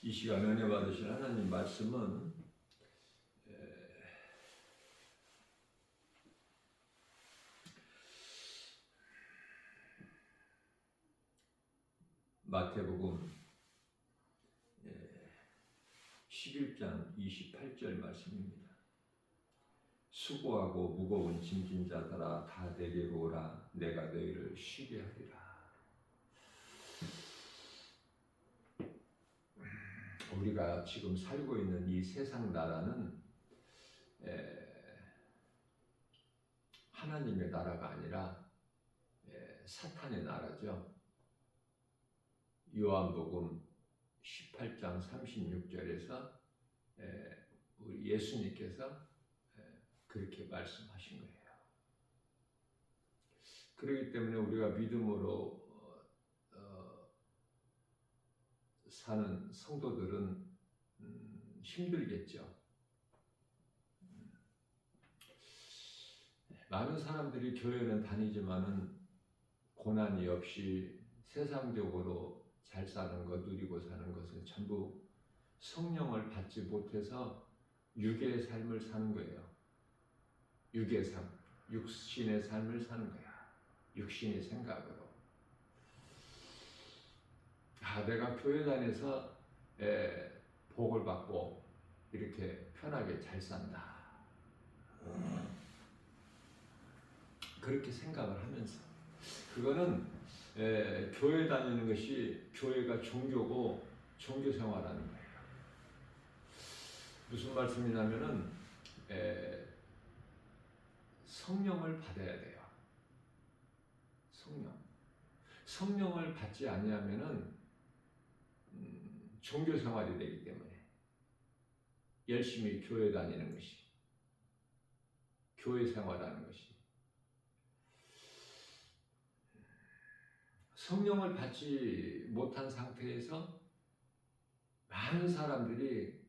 이 시간 은혜 받으신 하나님 말씀은 마태복음 11장 28절 말씀입니다. 수고하고 무거운 짐진 자들아 다 내게로 오라 내가 너희를 쉬게 하리라. 우리가 지금 살고 있는 이 세상 나라는 하나님의 나라가 아니라 사탄의 나라죠. 요한복음 18장 36절에서 우리 예수님께서 그렇게 말씀하신 거예요. 그렇기 때문에 우리가 믿음으로 사는 성도들은 힘들겠죠. 많은 사람들이 교회는 다니지만은 고난이 없이 세상적으로 잘 사는 것, 누리고 사는 것은 전부 성령을 받지 못해서 육의 삶을 사는 거예요. 육의 삶, 육신의 삶을 사는 거야. 육신의 생각으로. 내가 교회 다녀서 복을 받고 이렇게 편하게 잘 산다. 그렇게 생각을 하면서 그거는 교회 다니는 것이 교회가 종교고 종교 생활하는 거예요. 무슨 말씀이냐면은 성령을 받아야 돼요. 성령을 받지 아니하면은 종교 생활이 되기 때문에 열심히 교회 다니는 것이 교회 생활하는 것이 성령을 받지 못한 상태에서 많은 사람들이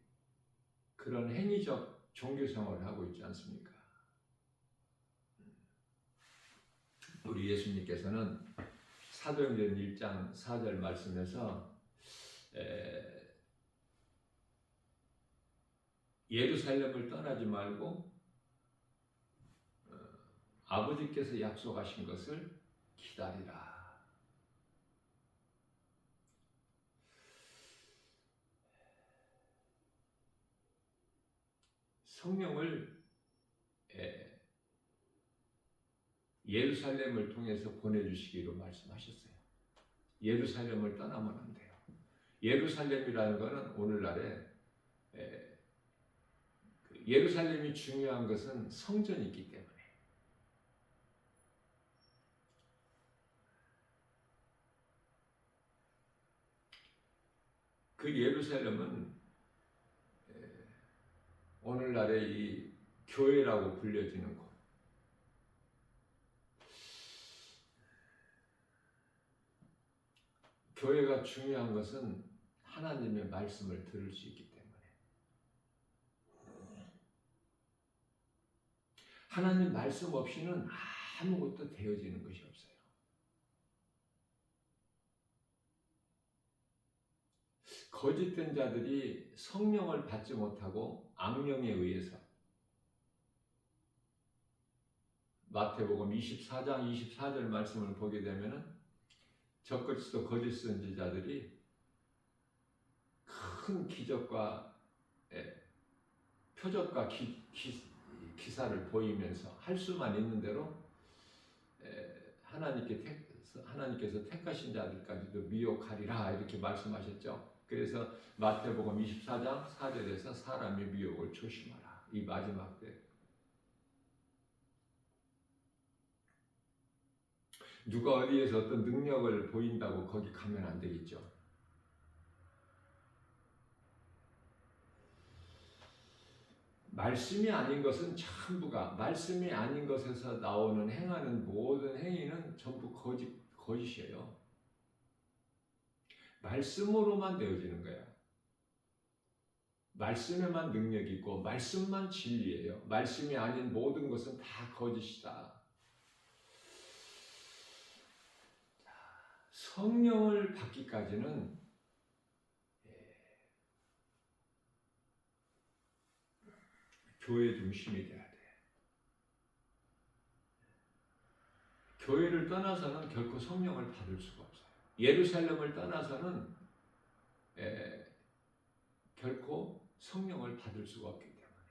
그런 행위적 종교 생활을 하고 있지 않습니까? 우리 예수님께서는 사도행전 1장 4절 말씀에서 예루살렘을 떠나지 말고 아버지께서 약속하신 것을 기다리라. 성령을 예루살렘을 통해서 보내주시기로 말씀하셨어요. 예루살렘을 떠나면 안 돼요. 예루살렘이라는 것은 오늘날에 예루살렘이 중요한 것은 성전이 있기 때문에 그 예루살렘은 오늘날의 이 교회라고 불려지는 곳. 교회가 중요한 것은 하나님의 말씀을 들을 수 있기 때문에 하나님 말씀 없이는 아무것도 되어지는 것이 없어요. 거짓된 자들이 성령을 받지 못하고 악령에 의해서 마태복음 24장 24절 말씀을 보게 되면은 적그리스도 거짓 선지자들이 큰 기적과 표적과 기사를 보이면서 할 수만 있는 대로 하나님께서 택하신 자들까지도 미혹하리라 이렇게 말씀하셨죠. 그래서 마태복음 24장 4절에서 사람의 미혹을 조심하라. 이 마지막 때 누가 어디에서 어떤 능력을 보인다고 거기 가면 안 되겠죠. 말씀이 아닌 것은 전부가 말씀이 아닌 것에서 나오는 행하는 모든 행위는 전부 거짓이에요. 말씀으로만 되어지는 거야. 말씀에만 능력이 있고 말씀만 진리예요. 말씀이 아닌 모든 것은 다 거짓이다. 성령을 받기까지는 교회 중심이 돼야 돼. 교회를 떠나서는 결코 성령을 받을 수가 없어요. 예루살렘을 떠나서는 결코 성령을 받을 수가 없기 때문에.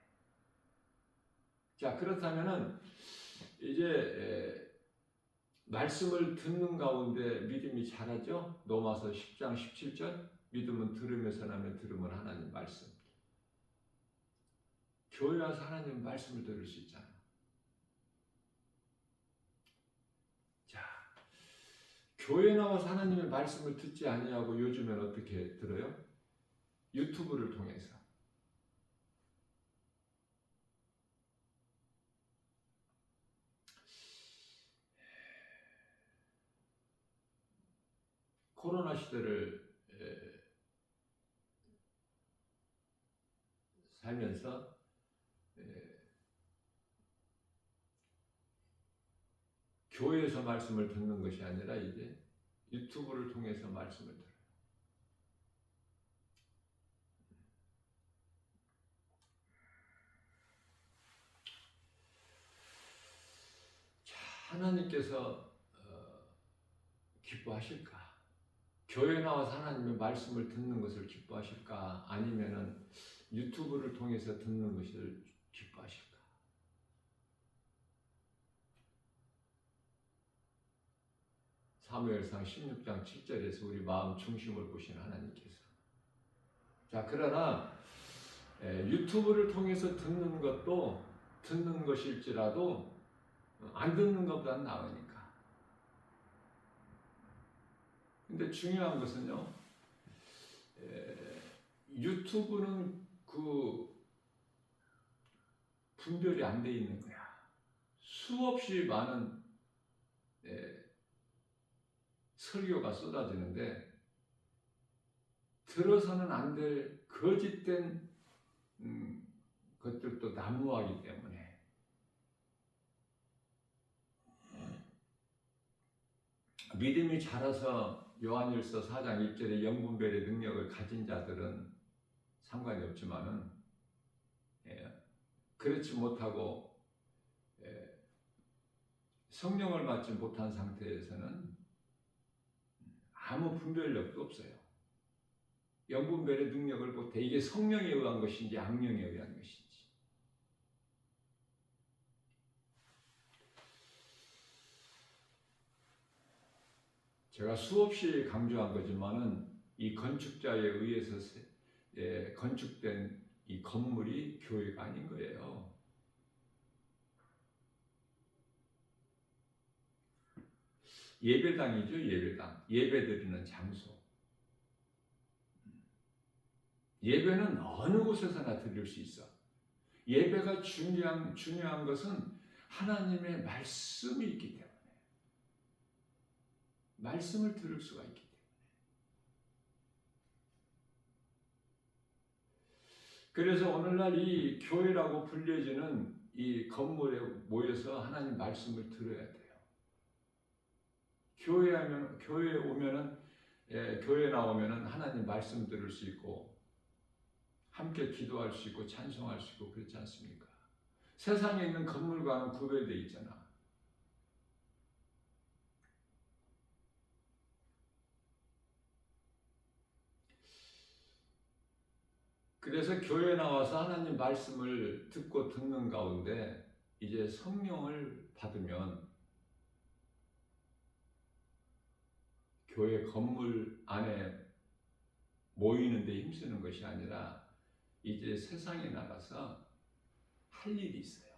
자, 그렇다면은 이제 말씀을 듣는 가운데 믿음이 자라죠. 로마서 10장 17절 믿음은 들으면서 나면 들으면 하나님 말씀. 교회 와서 하나님 말씀을 들을 수 있잖아. 자, 교회 나와서 하나님의 말씀을 듣지 아니하고 요즘엔 어떻게 들어요? 유튜브를 통해서. 코로나 시대를 살면서 교회에서 말씀을 듣는 것이 아니라 이제 유튜브를 통해서 말씀을 들어요. 자, 하나님께서 기뻐하실까? 교회 나와서 하나님의 말씀을 듣는 것을 기뻐하실까? 아니면은 유튜브를 통해서 듣는 것을 기뻐하실까? 사무엘상 16장 7절에서 우리 마음 중심을 보신 하나님께서. 자, 그러나 유튜브를 통해서 듣는 것도 듣는 것일지라도 안 듣는 것보다는 나으니까. 근데 중요한 것은요, 유튜브는 그 분별이 안 돼 있는 거야. 수없이 많은 설교가 쏟아지는데 들어서는 안 될 거짓된 것들도 난무하기 때문에 믿음이 자라서 요한일서 4장 1절에 영분별의 능력을 가진 자들은 상관이 없지만은 그렇지 못하고 성령을 받지 못한 상태에서는 아무 분별력도 없어요. 영분별의 능력을 못해. 이게 성령에 의한 것인지 악령에 의한 것인지. 제가 수없이 강조한 거지만은 이 건축자에 의해서 건축된 이 건물이 교회가 아닌 거예요. 예배당이죠, 예배당. 예배드리는 장소. 예배는 어느 곳에서나 드릴 수 있어. 예배가 중요한 것은 하나님의 말씀이 있기 때문에. 말씀을 들을 수가 있기 때문에. 그래서 오늘날 이 교회라고 불려지는 이 건물에 모여서 하나님 말씀을 들어야 돼요. 교회에 오면은 교회 나오면은 하나님 말씀 들을 수 있고 함께 기도할 수 있고 찬송할 수 있고 그렇지 않습니까? 세상에 있는 건물과는 구별되어 있잖아. 그래서 교회에 나와서 하나님 말씀을 듣고 듣는 가운데 이제 성령을 받으면 교회 건물 안에 모이는 데 힘쓰는 것이 아니라 이제 세상에 나가서 할 일이 있어요.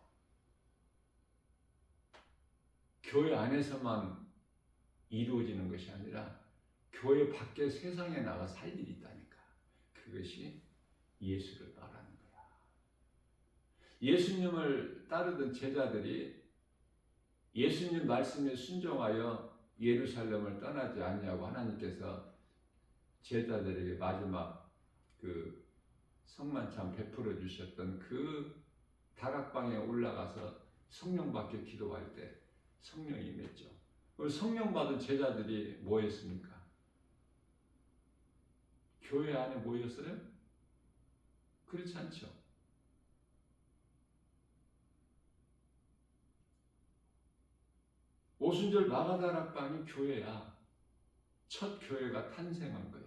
교회 안에서만 이루어지는 것이 아니라 교회 밖에 세상에 나가서 할 일이 있다니까. 그것이 예수를 따르는 거야. 예수님을 따르던 제자들이 예수님 말씀에 순종하여 예루살렘을 떠나지 아니하고 하나님께서 제자들에게 마지막 그 성만찬 베풀어 주셨던 그 다락방에 올라가서 성령 받게 기도할 때 성령이 임했죠. 성령 받은 제자들이 뭐 했습니까? 교회 안에 모였어요? 그렇지 않죠. 오순절 마가다락방이 교회야. 첫 교회가 탄생한 거예요.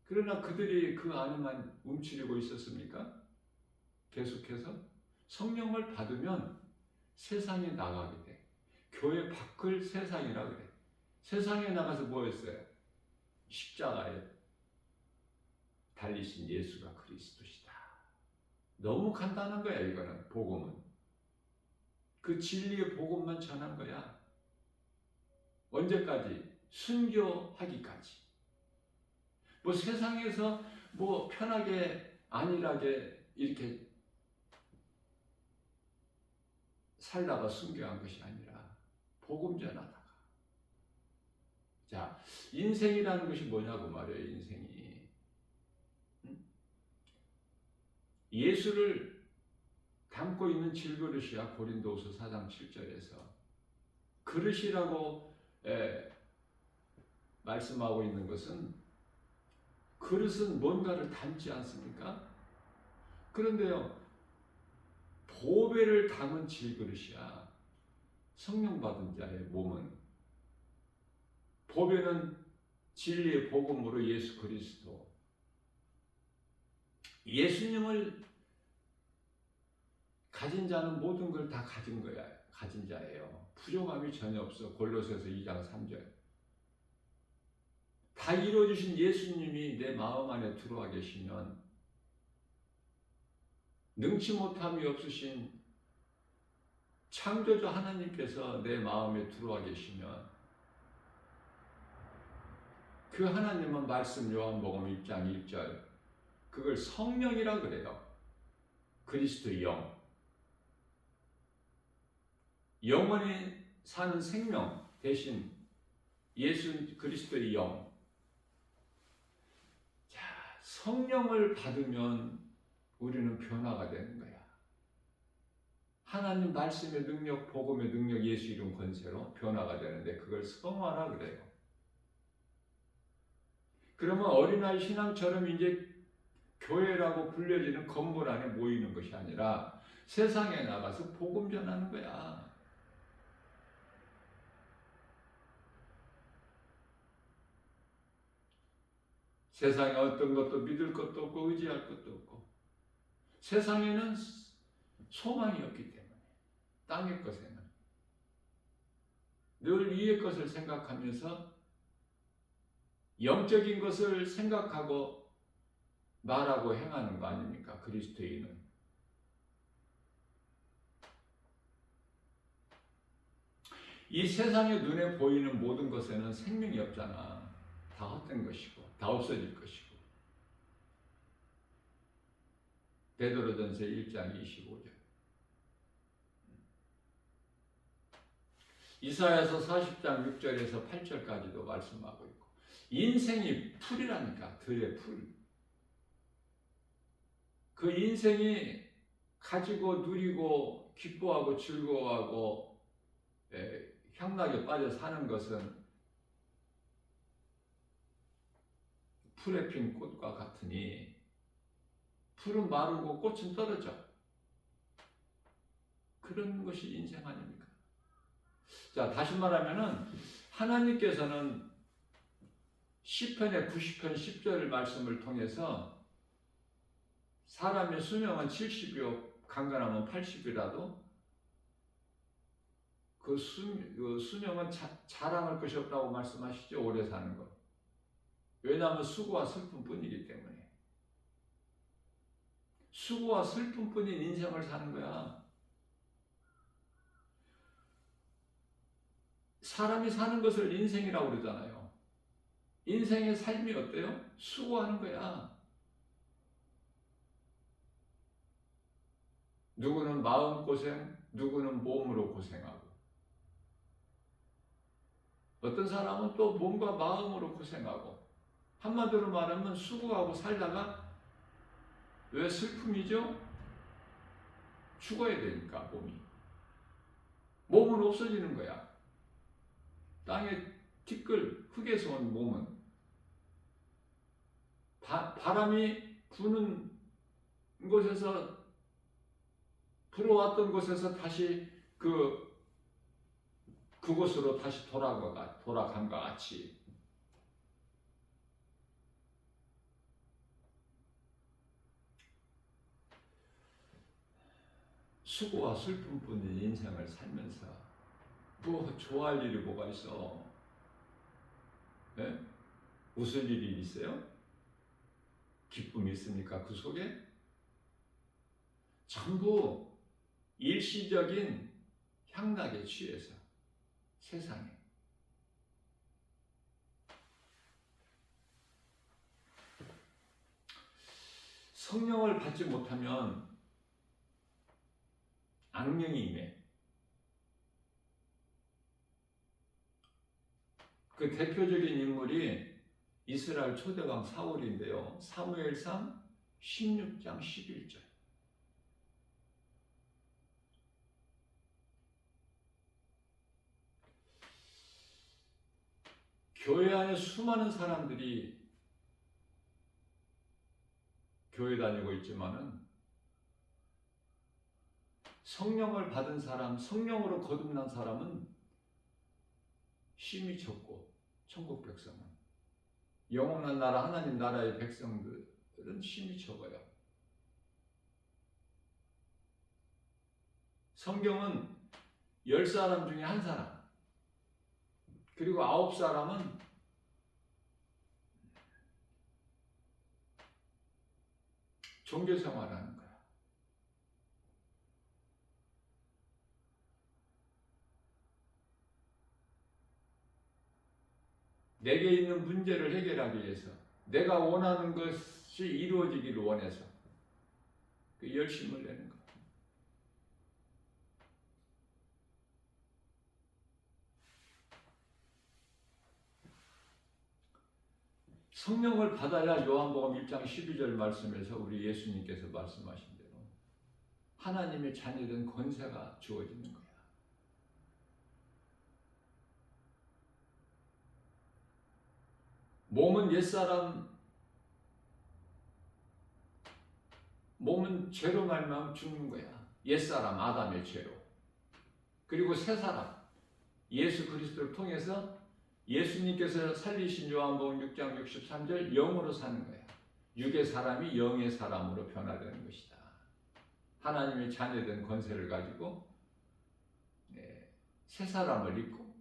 그러나 그들이 그 안에만 움츠리고 있었습니까? 계속해서 성령을 받으면 세상에 나가게 돼. 교회 밖을 세상이라 그래. 세상에 나가서 뭐 했어요? 십자가에 달리신 예수가 그리스도시다. 너무 간단한 거야, 이거는. 복음은. 그 진리의 복음만 전한 거야. 언제까지? 순교하기까지. 뭐 세상에서 뭐 편하게 안일하게 이렇게 살다가 순교한 것이 아니라 복음 전하다가. 자, 인생이라는 것이 뭐냐고 말이에요. 인생이 예수를 담고 있는 질그릇이야. 고린도후서 4장 7절에서 그릇이라고 말씀하고 있는 것은, 그릇은 뭔가를 담지 않습니까? 그런데요, 보배를 담은 질그릇이야. 성령 받은 자의 몸은. 보배는 진리의 복음으로 예수 그리스도. 예수님을 가진 자는 모든 걸 다 가진 거야. 가진 자예요. 부족함이 전혀 없어. 골로새서 2장 3절. 다 이루어주신 예수님이 내 마음 안에 들어와 계시면, 능치 못함이 없으신 창조주 하나님께서 내 마음에 들어와 계시면, 그 하나님은 말씀 요한복음 1장 1절, 그걸 성령이라 그래요. 그리스도의 영. 영원히 사는 생명 대신 예수 그리스도의 영. 자, 성령을 받으면 우리는 변화가 되는 거야. 하나님 말씀의 능력, 복음의 능력, 예수 이름 권세로 변화가 되는데 그걸 성화라 그래요. 그러면 어린아이 신앙처럼 이제 교회라고 불려지는 건물 안에 모이는 것이 아니라 세상에 나가서 복음 전하는 거야. 세상에 어떤 것도 믿을 것도 없고 의지할 것도 없고, 세상에는 소망이 없기 때문에, 땅의 것에는 늘 위의 것을 생각하면서 영적인 것을 생각하고 말하고 행하는 거 아닙니까? 그리스도인은. 이 세상의 눈에 보이는 모든 것에는 생명이 없잖아. 다 헛된 것이고 다 없어질 것이고. 베드로전서 1장 25절. 이사야서 40장 6절에서 8절까지도 말씀하고 있고, 인생이 풀이라니까. 들의 풀. 그 인생이 가지고 누리고 기뻐하고 즐거워하고 향락에 빠져 사는 것은 풀에 핀 꽃과 같으니, 풀은 마르고 꽃은 떨어져. 그런 것이 인생 아닙니까? 자, 다시 말하면은 하나님께서는 시편의 90편 10절 말씀을 통해서 사람의 수명은 70이요 강건하면 80이라도 그 수명은 자랑할 것이 없다고 말씀하시죠. 오래 사는 것. 왜냐하면 수고와 슬픔뿐이기 때문에. 수고와 슬픔뿐인 인생을 사는 거야. 사람이 사는 것을 인생이라고 그러잖아요. 인생의 삶이 어때요? 수고하는 거야. 누구는 마음고생, 누구는 몸으로 고생하고, 어떤 사람은 또 몸과 마음으로 고생하고, 한마디로 말하면 수고하고 살다가 왜 슬픔이죠? 죽어야 되니까 몸은 없어지는 거야. 땅에 티끌, 흙에서 온 몸은 바람이 부는 곳에서, 불어왔던 곳에서 다시 그 그곳으로 다시 돌아감과 같이 수고와 슬픔뿐인 인생을 살면서 뭐 좋아할 일이 뭐가 있어? 네? 웃을 일이 있어요? 기쁨이 있습니까? 그 속에? 전부 일시적인 향락에 취해서 세상에 성령을 받지 못하면 악령이 임해. 그 대표적인 인물이 이스라엘 초대왕 사울인데요. 사무엘상 16장 11절. 교회 안에 수많은 사람들이 교회 다니고 있지만은 성령을 받은 사람, 성령으로 거듭난 사람은 심히 적고 천국 백성은 영원한 나라 하나님 나라의 백성들은 심히 적어요. 성경은 10사람 중에 1사람 그리고 9사람은 종교생활하는 거야. 내게 있는 문제를 해결하기 위해서 내가 원하는 것이 이루어지기를 원해서 그 열심을 내는 거야. 성령을 받아야 요한복음 1장 12절 말씀에서 우리 예수님께서 말씀하신 대로 하나님의 자녀된 권세가 주어지는 거야. 몸은 옛사람, 몸은 죄로 말미암아 죽는 거야. 옛사람 아담의 죄로. 그리고 새사람 예수 그리스도를 통해서 예수님께서 살리신 요한복음 6장 63절 영으로 사는 거야. 육의 사람이 영의 사람으로 변화되는 것이다. 하나님의 자녀된 권세를 가지고 새 사람을 입고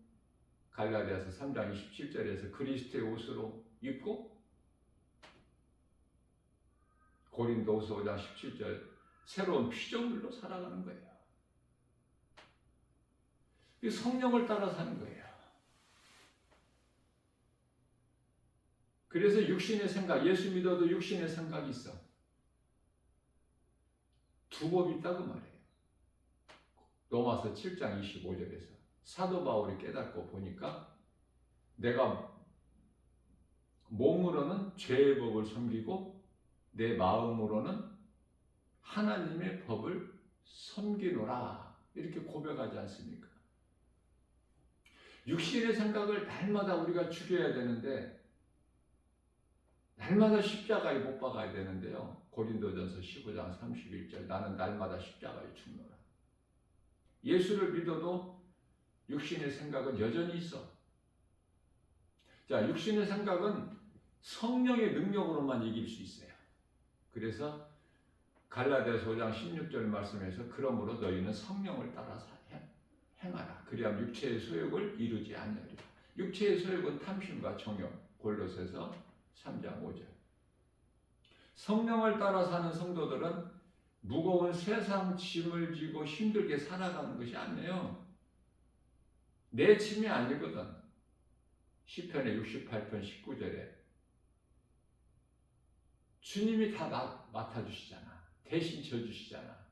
갈라디아서 3장 27절에서 그리스도의 옷으로 입고 고린도후서 5장 17절 새로운 피조물로 살아가는 거예요. 이 성령을 따라 사는 거예요. 그래서 육신의 생각, 예수 믿어도 육신의 생각이 있어. 두 법이 있다고 말해요. 로마서 7장 25절에서 사도 바울이 깨닫고 보니까 내가 몸으로는 죄의 법을 섬기고 내 마음으로는 하나님의 법을 섬기노라 이렇게 고백하지 않습니까? 육신의 생각을 날마다 우리가 죽여야 되는데 날마다 십자가에 못 박아야 되는데요. 고린도전서 15장 31절 나는 날마다 십자가에 죽노라. 예수를 믿어도 육신의 생각은 여전히 있어. 자, 육신의 생각은 성령의 능력으로만 이길 수 있어요. 그래서 갈라디아서 5장 16절 말씀에서 그러므로 너희는 성령을 따라서 행하라. 그리하면 육체의 소욕을 이루지 아니하리라. 육체의 소욕은 탐심과 정욕. 골로새서 3장 5절. 성령을 따라 사는 성도들은 무거운 세상 짐을 지고 힘들게 살아가는 것이 아니에요. 내 짐이 아니거든. 시편의 68편 19절에 주님이 다 맡아주시잖아. 대신 져주시잖아.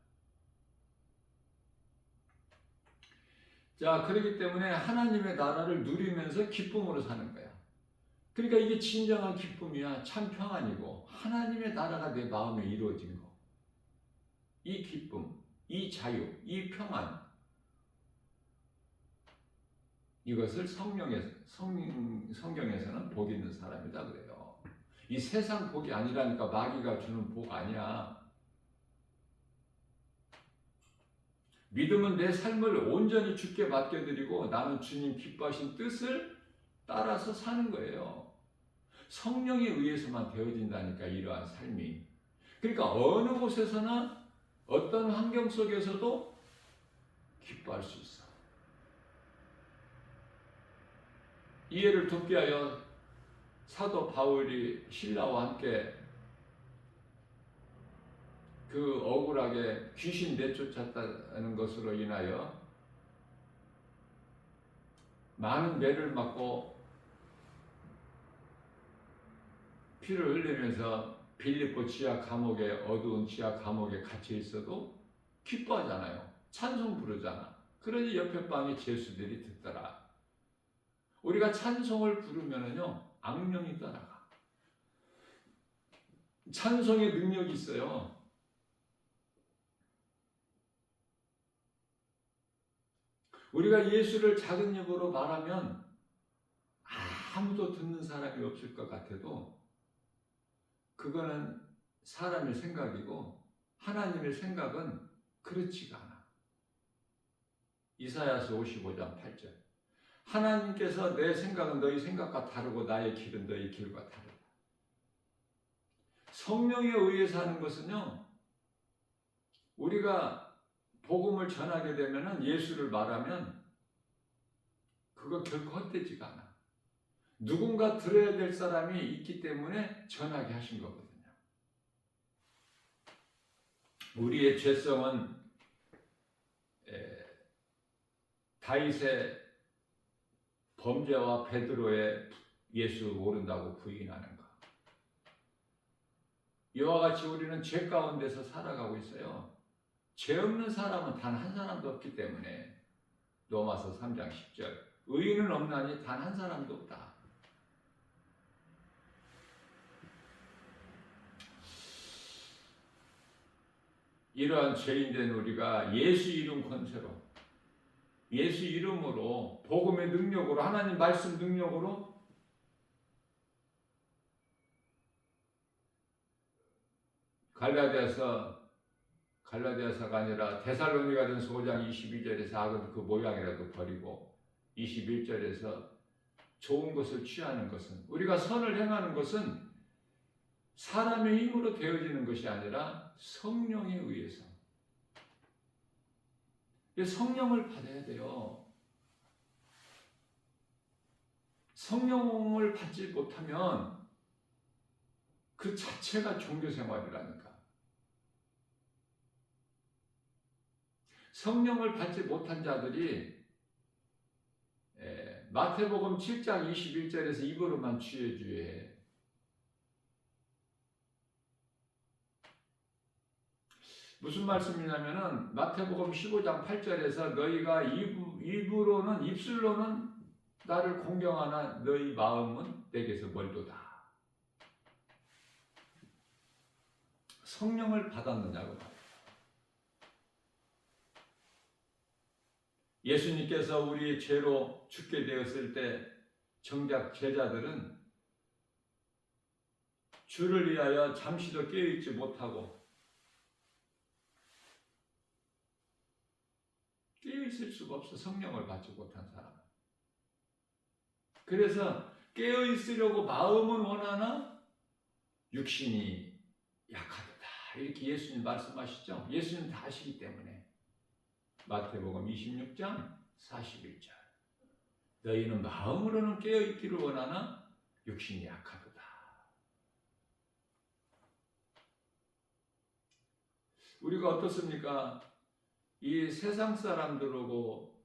자, 그렇기 때문에 하나님의 나라를 누리면서 기쁨으로 사는 거야. 그러니까 이게 진정한 기쁨이야. 참 평안이고 하나님의 나라가 내 마음에 이루어진 거. 이 기쁨, 이 자유, 이 평안 이것을 성경에서는 복 있는 사람이다 그래요. 이 세상 복이 아니라니까 마귀가 주는 복 아니야. 믿음은 내 삶을 온전히 주께 맡겨드리고 나는 주님 기뻐하신 뜻을 따라서 사는 거예요. 성령에 의해서만 되어진다니까, 이러한 삶이. 그러니까 어느 곳에서나 어떤 환경 속에서도 기뻐할 수 있어. 이해를 돕기 위하여 사도 바울이 신라와 함께 그 억울하게 귀신 내쫓았다는 것으로 인하여 많은 매를 맞고 피를 흘리면서 빌립보 지하 감옥에, 어두운 지하 감옥에 갇혀 있어도 기뻐하잖아요. 찬송 부르잖아. 그러니 옆에 방에 죄수들이 듣더라. 우리가 찬송을 부르면은요, 악령이 떠나가. 찬송의 능력이 있어요. 우리가 예수를 작은 입으로 말하면 아무도 듣는 사람이 없을 것 같아도 그거는 사람의 생각이고 하나님의 생각은 그렇지가 않아. 이사야서 55장 8절. 하나님께서 내 생각은 너희 생각과 다르고 나의 길은 너희 길과 다르다. 성령에 의해서 하는 것은요, 우리가 복음을 전하게 되면은, 예수를 말하면 그거 결코 헛되지가 않아. 누군가 들어야 될 사람이 있기 때문에 전하게 하신 거거든요. 우리의 죄성은 다윗의 범죄와 베드로의 예수 모른다고 부인하는 것. 이와 같이 우리는 죄 가운데서 살아가고 있어요. 죄 없는 사람은 단 한 사람도 없기 때문에 로마서 3장 10절 의인은 없나니 단 한 사람도 없다. 이러한 죄인된 우리가 예수 이름 권세로, 예수 이름으로, 복음의 능력으로, 하나님 말씀 능력으로 갈라디아서가 아니라 데살로니가전서 5장 22절에서 악은 그 모양이라도 버리고 21절에서 좋은 것을 취하는 것은, 우리가 선을 행하는 것은 사람의 힘으로 되어지는 것이 아니라 성령에 의해서. 성령을 받아야 돼요. 성령을 받지 못하면 그 자체가 종교생활이라니까. 성령을 받지 못한 자들이 마태복음 7장 21절에서 입으로만 주여 무슨 말씀이냐면은 마태복음 15장 8절에서 너희가 입으로는, 입술로는 나를 공경하나 너희 마음은 내게서 멀도다. 성령을 받았느냐고 말이에요. 예수님께서 우리의 죄로 죽게 되었을 때 정작 제자들은 주를 위하여 잠시도 깨어있지 못하고 깨어있을 수가 없어. 성령을 받지 못한 사람은. 그래서 깨어있으려고 마음은 원하나 육신이 약하다. 이렇게 예수님 말씀하시죠. 예수님 다 아시기 때문에. 마태복음 26장 41절. 너희는 마음으로는 깨어있기를 원하나 육신이 약하도다. 우리가 어떻습니까? 이 세상 사람들하고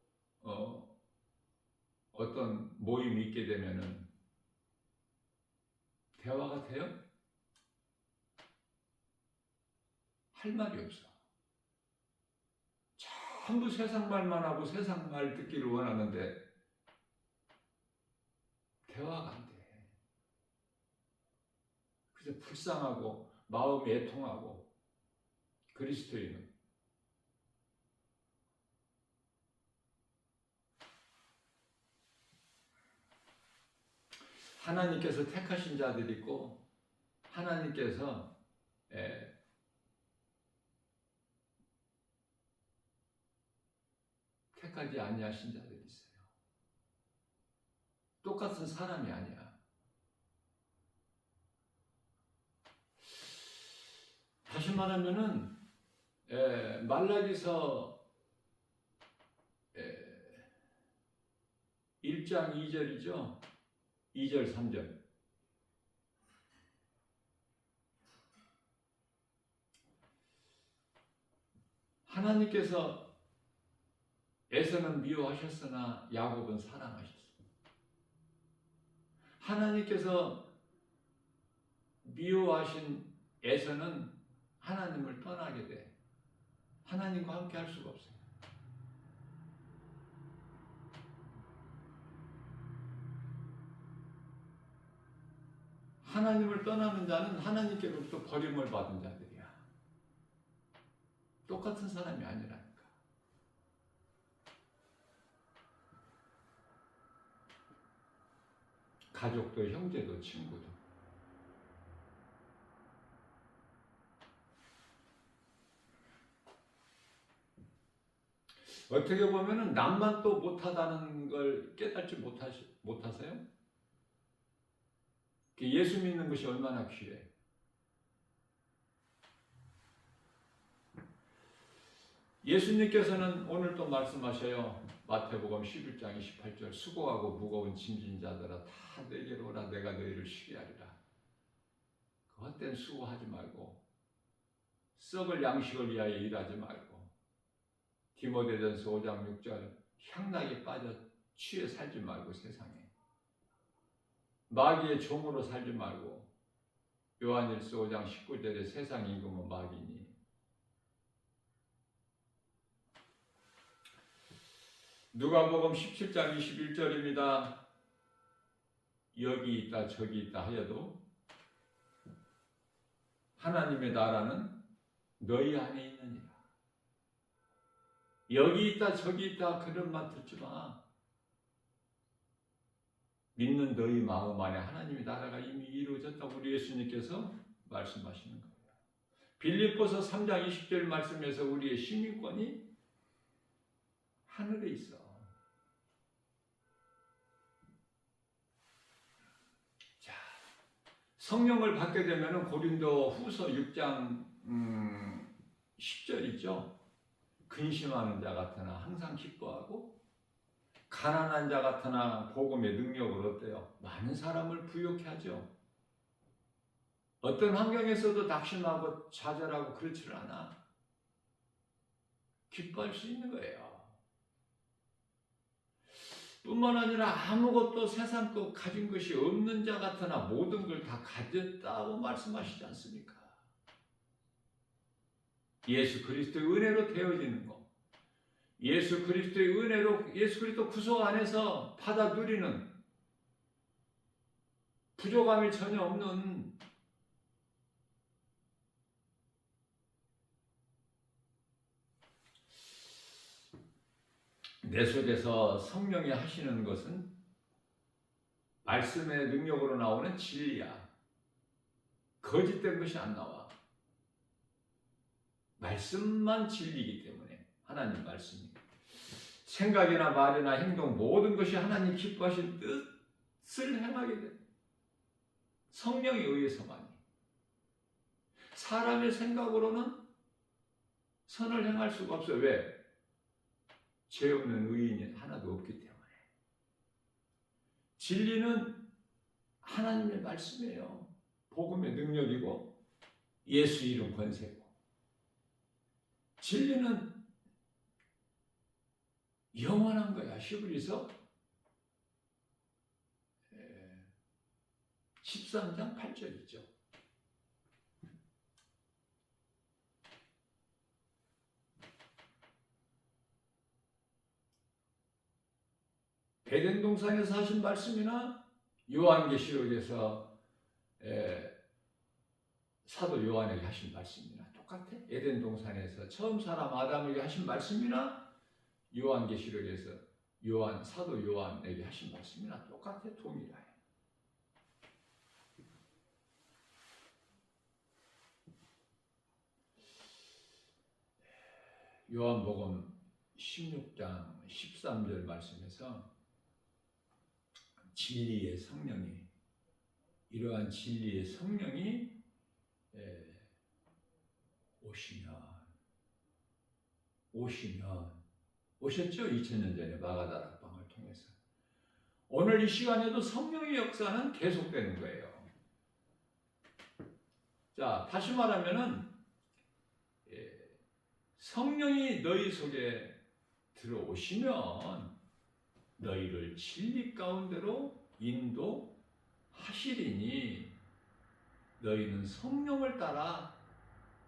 어떤 모임이 있게 되면은 대화가 돼요? 할 말이 없어. 전부 세상 말만 하고 세상 말 듣기를 원하는데 대화가 안 돼. 그래서 불쌍하고 마음이 애통하고. 그리스도인은 하나님께서 택하신 자들이 있고 하나님께서 택하지 아니하신 자들이 있어요. 똑같은 사람이 아니야. 다시 말하면은 말라기서 1장 2절이죠. 2절 3절. 하나님께서 에서는 미워하셨으나 야곱은 사랑하셨습니다. 하나님께서 미워하신 에서는 하나님을 떠나게 돼. 하나님과 함께 할 수가 없어요. 하나님을 떠나는 자는 하나님께로부터 버림을 받은 자들이야. 똑같은 사람이 아니라니까. 가족도 형제도 친구도. 어떻게 보면은 남만 또 못하다는 걸 깨닫지 못하세요? 예수 믿는 것이 얼마나 귀해. 예수님께서는 오늘 또 말씀하셔요. 마태복음 11장 28절 수고하고 무거운 짐진 자들아 다 내게로 오라 내가 너희를 쉬게 하리라. 그 헛된 수고하지 말고 썩을 양식을 위하여 일하지 말고 디모데전서 5장 6절 향락에 빠져 취해 살지 말고 세상에 마귀의 종으로 살지 말고 요한일서 5장 19절에 세상 임금은 마귀니 누가복음 17장 21절입니다. 여기 있다 저기 있다 하여도 하나님의 나라는 너희 안에 있느니라. 여기 있다 저기 있다 그런 말 듣지 마. 믿는 너희 마음 안에 하나님의 나라가 이미 이루어졌다고 우리 예수님께서 말씀하시는 거예요. 빌립보서 3장 20절 말씀에서 우리의 시민권이 하늘에 있어. 자, 성령을 받게 되면 고린도 후서 6장 10절 있죠. 근심하는 자 같으나 항상 기뻐하고 가난한 자 같으나 복음의 능력을 어때요? 많은 사람을 부욕해 하죠. 어떤 환경에서도 낙심하고 좌절하고 그렇지를 않아. 기뻐할 수 있는 거예요. 뿐만 아니라 아무것도 세상 것 가진 것이 없는 자 같으나 모든 걸 다 가졌다고 말씀하시지 않습니까? 예수 그리스도의 은혜로 되어지는 것. 예수 그리스도의 은혜로 예수 그리스도 구속 안에서 받아 누리는 부족함이 전혀 없는 내 속에서 성령이 하시는 것은 말씀의 능력으로 나오는 진리야. 거짓된 것이 안 나와. 말씀만 진리이기 때문에 하나님 말씀이 생각이나 말이나 행동 모든 것이 하나님 기뻐하신 뜻을 행하게 돼. 성령에 의해서만이. 사람의 생각으로는 선을 행할 수가 없어요. 왜? 죄 없는 의인이 하나도 없기 때문에. 진리는 하나님의 말씀이에요. 복음의 능력이고 예수 이름 권세고. 진리는 영원한 거야. 히브리서 13장 8절 있죠. 에덴 동산에서 하신 말씀이나 요한계시록에서 사도 요한에게 하신 말씀이나 똑같아. 에덴 동산에서 처음 사람 아담에게 하신 말씀이나 요한계시록에서 사도 요한에게 하신 말씀이나 똑같아. 동일해. 요한복음 16장 13절 말씀에서 진리의 성령이, 이러한 진리의 성령이 오셨죠? 2000년 전에 마가다락방을 통해서. 오늘 이 시간에도 성령의 역사는 계속되는 거예요. 자, 다시 말하면은 성령이 너희 속에 들어오시면 너희를 진리 가운데로 인도하시리니 너희는 성령을 따라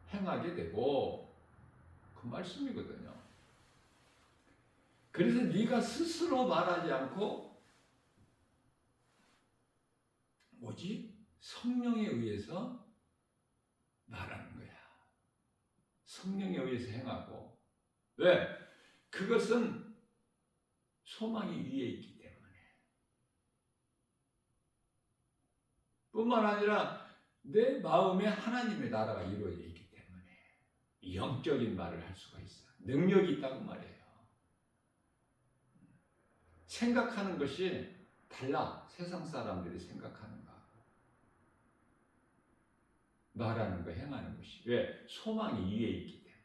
행하게 되고, 그 말씀이거든요. 그래서 네가 스스로 말하지 않고 오직 성령에 의해서 말하는 거야. 성령에 의해서 행하고. 왜? 그것은 소망이 위에 있기 때문에. 뿐만 아니라 내 마음에 하나님의 나라가 이루어져 있기 때문에 영적인 말을 할 수가 있어. 능력이 있다고 말이에요. 생각하는 것이 달라. 세상 사람들이 생각하는 거, 말하는 거, 행하는 것이. 왜? 소망이 위에 있기 때문에.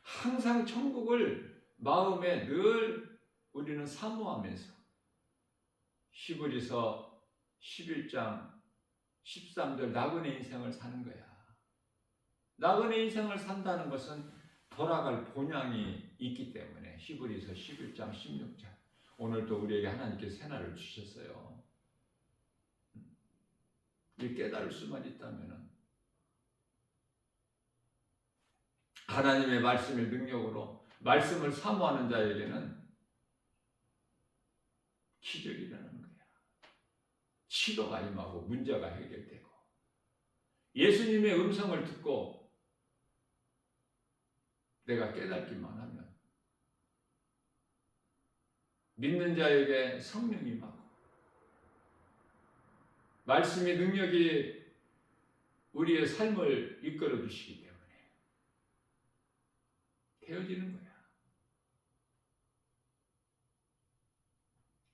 항상 천국을 마음에 늘 우리는 사모하면서 히브리서 11장 13절 나그네 인생을 사는 거야. 나그네 인생을 산다는 것은 돌아갈 본향이 있기 때문에. 히브리서 11장 16절. 오늘도 우리에게 하나님께서 새날을 주셨어요. 이 깨달을 수만 있다면 하나님의 말씀의 능력으로 말씀을 사모하는 자에게는 기적이 일어나는 거야. 치료가 임하고 문제가 해결되고, 예수님의 음성을 듣고 내가 깨닫기만 하면 믿는 자에게 성령이 임하고 말씀의 능력이 우리의 삶을 이끌어 주시기 때문에 되어지는 거야.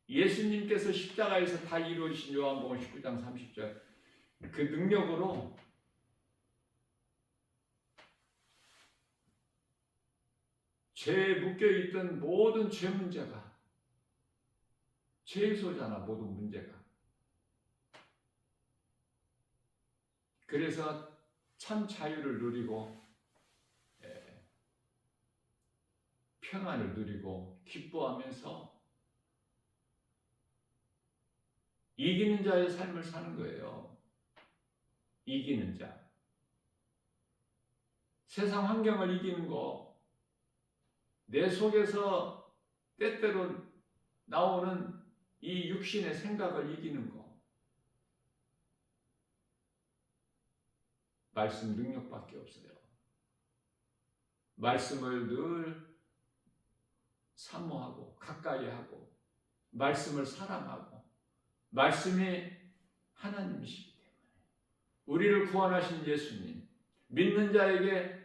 예수님께서 십자가에서 다 이루어진 요한복음 19장 30절 그 능력으로 죄에 묶여있던 모든 죄 문제가, 죄소잖아, 모든 문제가. 그래서 참 자유를 누리고 평안을 누리고 기뻐하면서 이기는 자의 삶을 사는 거예요. 이기는 자. 세상 환경을 이기는 거, 내 속에서 때때로 나오는 이 육신의 생각을 이기는 거, 말씀 능력밖에 없어요. 말씀을 늘 사모하고 가까이 하고 말씀을 사랑하고, 말씀이 하나님이시기 때문에 우리를 구원하신 예수님, 믿는 자에게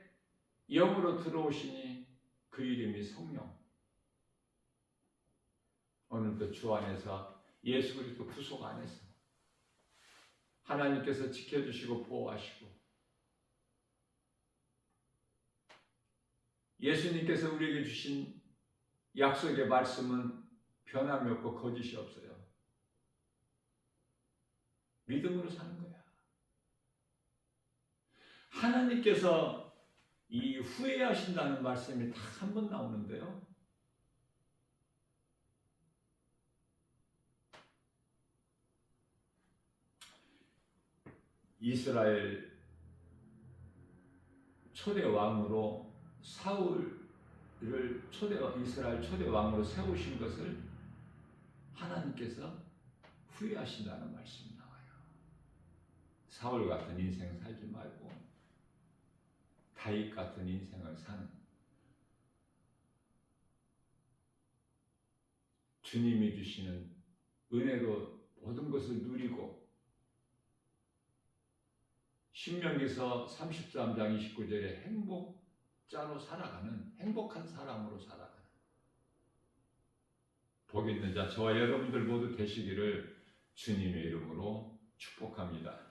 영으로 들어오시니 그 이름이 성령. 오늘도 주 안에서 예수 그리스도 구속 안에서 하나님께서 지켜주시고 보호하시고, 예수님께서 우리에게 주신 약속의 말씀은 변함이 없고 거짓이 없어요. 믿음으로 사는 거야. 하나님께서 이 후회하신다는 말씀이 딱 한 번 나오는데요. 이스라엘 초대 왕으로 사울을 이스라엘 초대 왕으로 세우신 것을 하나님께서 후회하신다는 말씀이 나와요. 사울 같은 인생 살지 말고 다윗 같은 인생을 사는, 주님이 주시는 은혜로 모든 것을 누리고, 신명기서 33장 29절에 자로 살아가는 행복한 사람으로 살아가는 복 있는 자 저와 여러분들 모두 되시기를 주님의 이름으로 축복합니다.